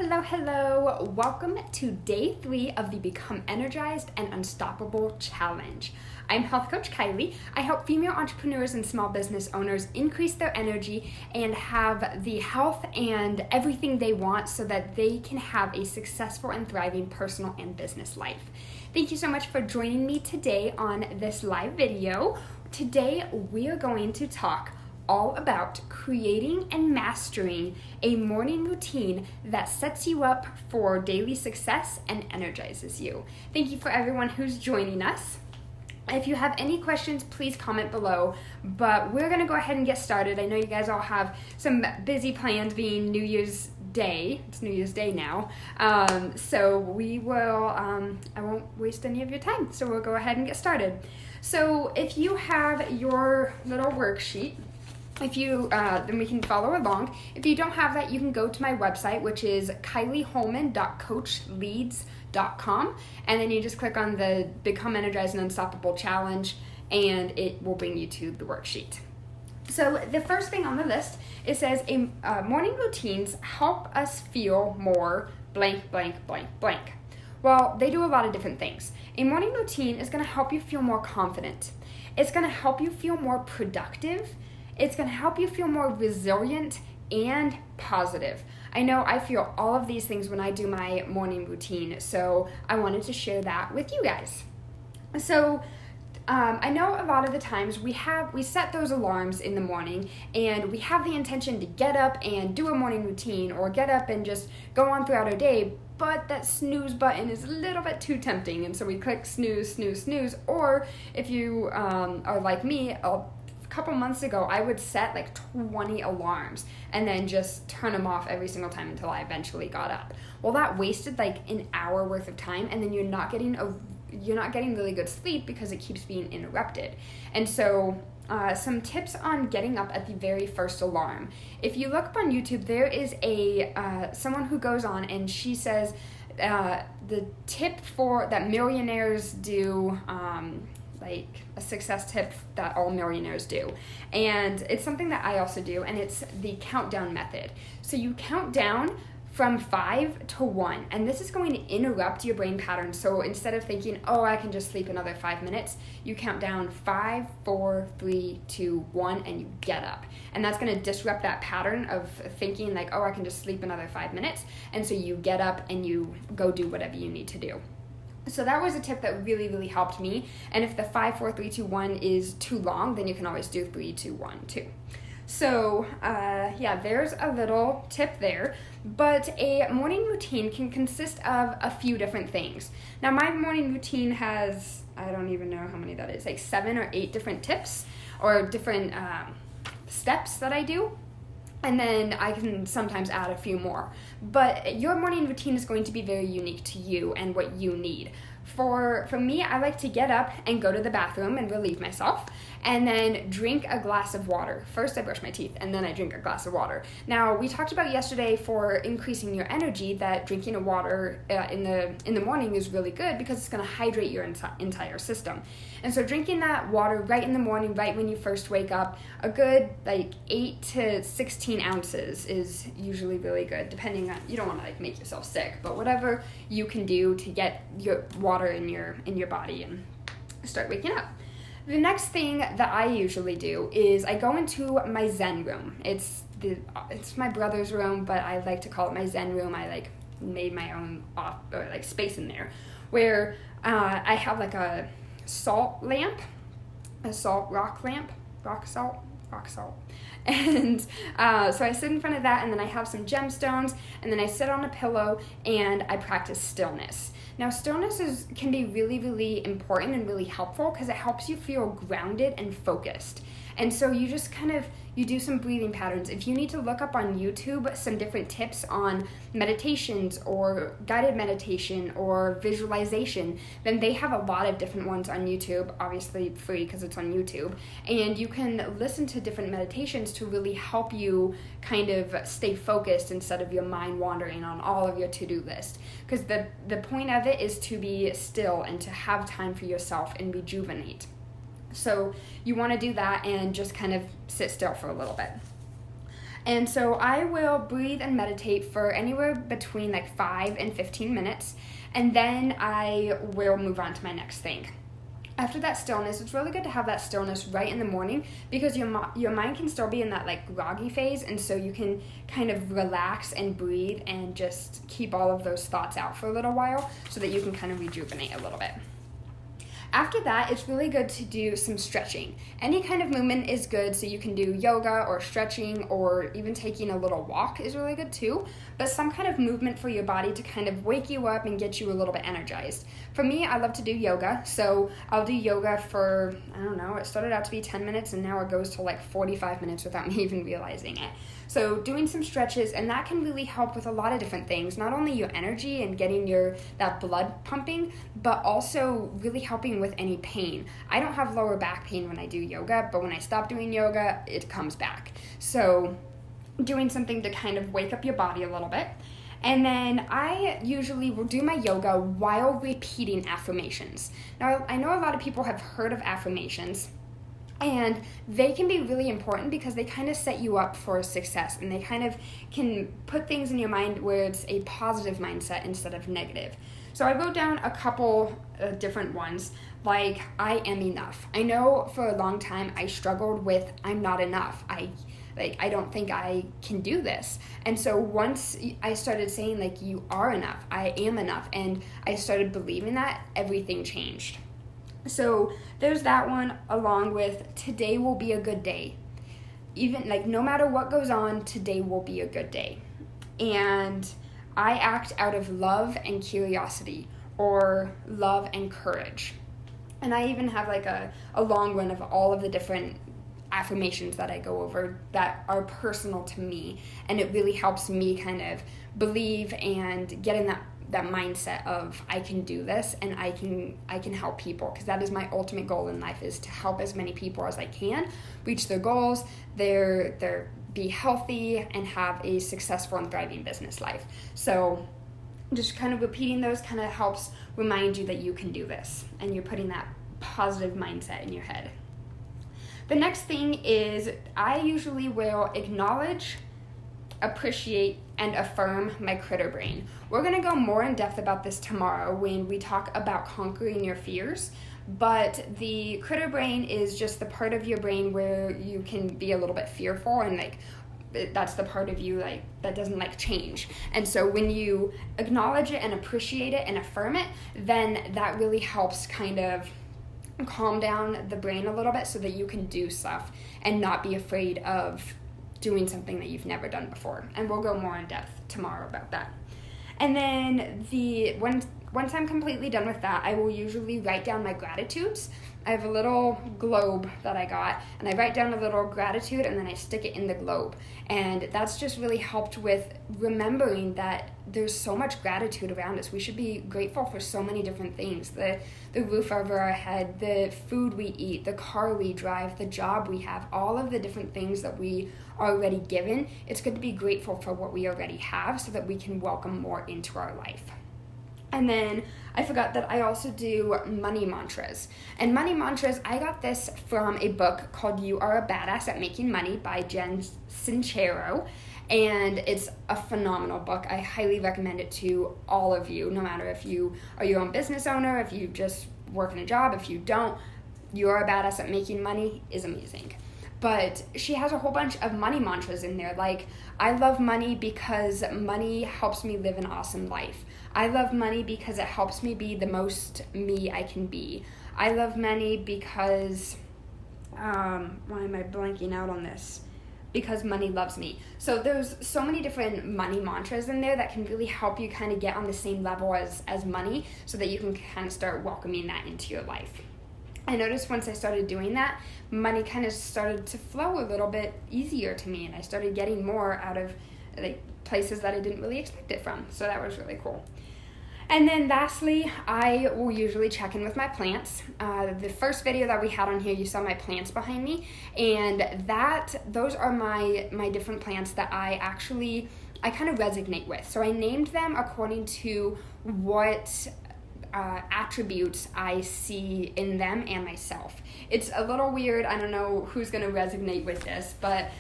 Hello, hello. Welcome to day 3 of the Become Energized and Unstoppable Challenge. I'm Health Coach Kylie. I help female entrepreneurs and small business owners increase their energy and have the health and everything they want so that they can have a successful and thriving personal and business life. Thank you so much for joining me today on this live video. Today we are going to talk all about creating and mastering a morning routine that sets you up for daily success and energizes you. Thank you for everyone who's joining us. If you have any questions, please comment below, but we're gonna go ahead and get started. I know you guys all have some busy plans being New Year's Day. It's New Year's Day now. So we will, I won't waste any of your time, so we'll go ahead and get started. So if you have your little worksheet, then we can follow along. If you don't have that, you can go to my website, which is kylieholman.coachleads.com, and then you just click on the Become Energized and Unstoppable Challenge, and it will bring you to the worksheet. So the first thing on the list, it says, morning routines help us feel more blank, blank, blank, blank. Well, they do a lot of different things. A morning routine is going to help you feel more confident. It's going to help you feel more productive. It's going to help you feel more resilient and positive. I know I feel all of these things when I do my morning routine, so I wanted to share that with you guys. So I know a lot of the times we set those alarms in the morning and we have the intention to get up and do a morning routine or get up and just go on throughout our day, but that snooze button is a little bit too tempting, and so we click snooze, snooze, snooze. Or if you are like me, a couple months ago, I would set like 20 alarms and then just turn them off every single time until I eventually got up. Well, that wasted like an hour worth of time, and then you're not getting really good sleep because it keeps being interrupted. And so some tips on getting up at the very first alarm. If you look up on YouTube, there is someone who goes on and she says the tip that millionaires do, like a success tip that all millionaires do. And it's something that I also do, and it's the countdown method. So you count down from 5 to 1, and this is going to interrupt your brain pattern. So instead of thinking, oh, I can just sleep another 5 minutes, you count down 5, 4, 3, 2, 1, and you get up. And that's going to disrupt that pattern of thinking like, oh, I can just sleep another 5 minutes. And so you get up and you go do whatever you need to do. So that was a tip that really, really helped me. And if the 5, 4, 3, 2, 1 is too long, then you can always do 3, 2, 1, 2. So there's a little tip there. But a morning routine can consist of a few different things. Now, my morning routine has, I don't even know how many that is, like 7 or 8 different tips or different steps that I do. And then I can sometimes add a few more. But your morning routine is going to be very unique to you and what you need. For me, I like to get up and go to the bathroom and relieve myself, and then drink a glass of water. First, I brush my teeth, and then I drink a glass of water. Now, we talked about yesterday for increasing your energy that drinking a water in the morning is really good because it's going to hydrate your entire system. And so drinking that water right in the morning, right when you first wake up, a good like 8 to 16 ounces is usually really good, depending on, you don't want to like make yourself sick, but whatever you can do to get your water in your body and start waking up. The next thing that I usually do is I go into my Zen room. It's my brother's room, but I like to call it my Zen room. I like made my own space in there where I have like a salt lamp, rock salt. And so I sit in front of that, and then I have some gemstones, and then I sit on a pillow and I practice stillness. Now, stillness can be really, really important and really helpful because it helps you feel grounded and focused. And so you just you do some breathing patterns. If you need to look up on YouTube some different tips on meditations or guided meditation or visualization, then they have a lot of different ones on YouTube, obviously free because it's on YouTube. And you can listen to different meditations to really help you kind of stay focused instead of your mind wandering on all of your to-do list. Because the point of it is to be still and to have time for yourself and rejuvenate. So you want to do that and just kind of sit still for a little bit. And so I will breathe and meditate for anywhere between like 5 and 15 minutes, and then I will move on to my next thing. After that stillness, it's really good to have that stillness right in the morning, because your mind can still be in that like groggy phase, and so you can kind of relax and breathe and just keep all of those thoughts out for a little while so that you can kind of rejuvenate a little bit. After that, it's really good to do some stretching. Any kind of movement is good, so you can do yoga or stretching, or even taking a little walk is really good too, but some kind of movement for your body to kind of wake you up and get you a little bit energized. For me, I love to do yoga, so I'll do yoga for, I don't know, it started out to be 10 minutes and now it goes to like 45 minutes without me even realizing it. So doing some stretches, and that can really help with a lot of different things, not only your energy and getting that blood pumping, but also really helping with any pain. I don't have lower back pain when I do yoga, but when I stop doing yoga, it comes back. So doing something to kind of wake up your body a little bit. And then I usually will do my yoga while repeating affirmations. Now, I know a lot of people have heard of affirmations, and they can be really important because they kind of set you up for success, and they kind of can put things in your mind where it's a positive mindset instead of negative. So I wrote down a couple different ones, like I am enough. I know for a long time I struggled with I'm not enough. I don't think I can do this. And so once I started saying like you are enough, I am enough, and I started believing that, everything changed. So there's that one, along with today will be a good day. Even like no matter what goes on, today will be a good day. And I act out of love and curiosity, or love and courage. And I even have like a long one of all of the different affirmations that I go over that are personal to me, and it really helps me kind of believe and get in that mindset of I can do this, and I can help people, because that is my ultimate goal in life, is to help as many people as I can reach their goals, be healthy, and have a successful and thriving business life. So just kind of repeating those kind of helps remind you that you can do this, and you're putting that positive mindset in your head. The next thing is I usually will acknowledge, appreciate, and affirm my critter brain. We're going to go more in depth about this tomorrow when we talk about conquering your fears, but the critter brain is just the part of your brain where you can be a little bit fearful, and like that's the part of you like that doesn't like change. And so when you acknowledge it and appreciate it and affirm it, then that really helps kind of calm down the brain a little bit so that you can do stuff and not be afraid of doing something that you've never done before. And we'll go more in depth tomorrow about that. And then once I'm completely done with that, I will usually write down my gratitudes. I have a little globe that I got, and I write down a little gratitude, and then I stick it in the globe. And that's just really helped with remembering that there's so much gratitude around us. We should be grateful for so many different things. The roof over our head, the food we eat, the car we drive, the job we have, all of the different things that we are already given. It's good to be grateful for what we already have so that we can welcome more into our life. And then I forgot that I also do money mantras. And money mantras, I got this from a book called You Are a Badass at Making Money by Jen Sincero. And it's a phenomenal book. I highly recommend it to all of you, no matter if you are your own business owner, if you just work in a job, if you don't. You Are a Badass at Making Money is amazing. But she has a whole bunch of money mantras in there, like, I love money because money helps me live an awesome life. I love money because it helps me be the most me I can be. I love money because, why am I blanking out on this? Because money loves me. So there's so many different money mantras in there that can really help you kind of get on the same level as money so that you can kind of start welcoming that into your life. I noticed once I started doing that, money kind of started to flow a little bit easier to me, and I started getting more out of like places that I didn't really expect it from. So that was really cool. And then lastly, I will usually check in with my plants. The first video that we had on here, you saw my plants behind me, and those are my different plants that I kind of resonate with. So I named them according to what attributes I see in them and myself. It's a little weird. I don't know who's going to resonate with this, but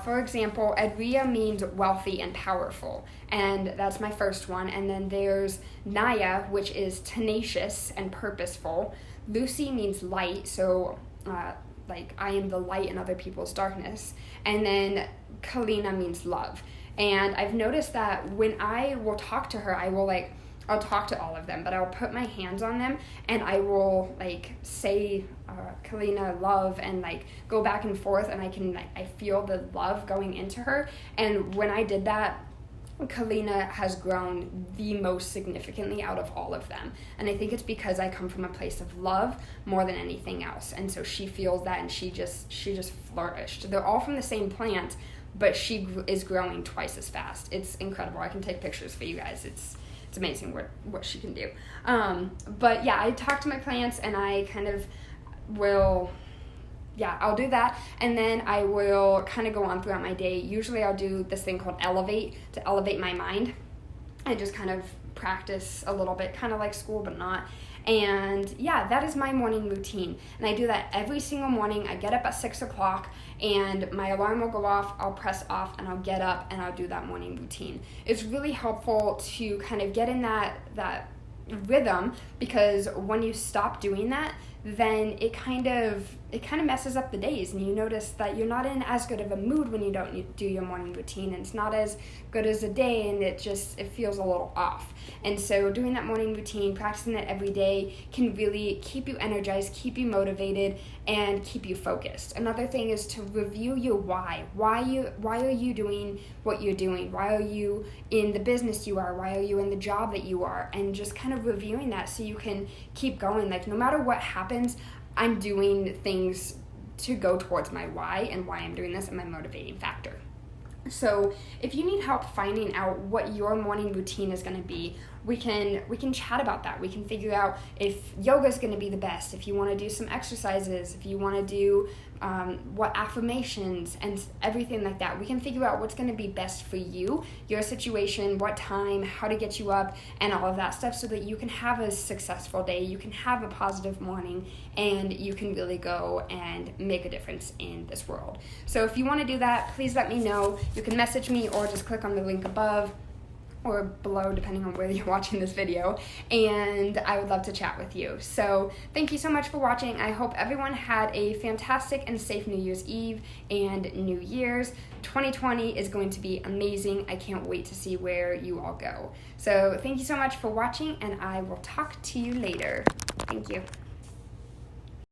for example, Edria means wealthy and powerful, and that's my first one. And then there's Naya, which is tenacious and purposeful. Lucy means light, so like I am the light in other people's darkness. And then Kalina means love. And I've noticed that when I will talk to her, I'll talk to all of them, but I'll put my hands on them and I will say Kalina, love, and go back and forth, and I feel the love going into her. And when I did that, Kalina has grown the most significantly out of all of them. And I think it's because I come from a place of love more than anything else. And so she feels that, and she just flourished. They're all from the same plant, but she is growing twice as fast. It's incredible. I can take pictures for you guys. It's amazing what she can do. But yeah, I talk to my plants, and I kind of will, I'll do that, and then I will kind of go on throughout my day. Usually I'll do this thing called Elevate to elevate my mind. I just kind of practice a little bit, kind of like school, but not. And yeah, that is my morning routine. And I do that every single morning. I get up at 6 o'clock and my alarm will go off, I'll press off, and I'll get up and I'll do that morning routine. It's really helpful to kind of get in that rhythm, because when you stop doing that, then it kind of messes up the days, and you notice that you're not in as good of a mood when you don't do your morning routine, and it's not as good as a day, and it feels a little off. And so doing that morning routine, practicing that every day, can really keep you energized, keep you motivated, and keep you focused. Another thing is to review your why. Why are you doing what you're doing? Why are you in the business you are? Why are you in the job that you are? And just kind of reviewing that so you can keep going. No matter what happens, I'm doing things to go towards my why, and why I'm doing this, and my motivating factor. So if you need help finding out what your morning routine is going to be, we can chat about that. We can figure out if yoga is going to be the best, if you want to do some exercises, if you want to do what affirmations and everything like that. We can figure out what's going to be best for you, your situation, what time, how to get you up, and all of that stuff, so that you can have a successful day, you can have a positive morning, and you can really go and make a difference in this world. So if you want to do that, please let me know. You can message me or just click on the link above or below, depending on where you're watching this video, and I would love to chat with you. So thank you so much for watching. I hope everyone had a fantastic and safe New Year's Eve and New Year's. 2020 is going to be amazing. I can't wait to see where you all go. So thank you so much for watching, and I will talk to you later. Thank you.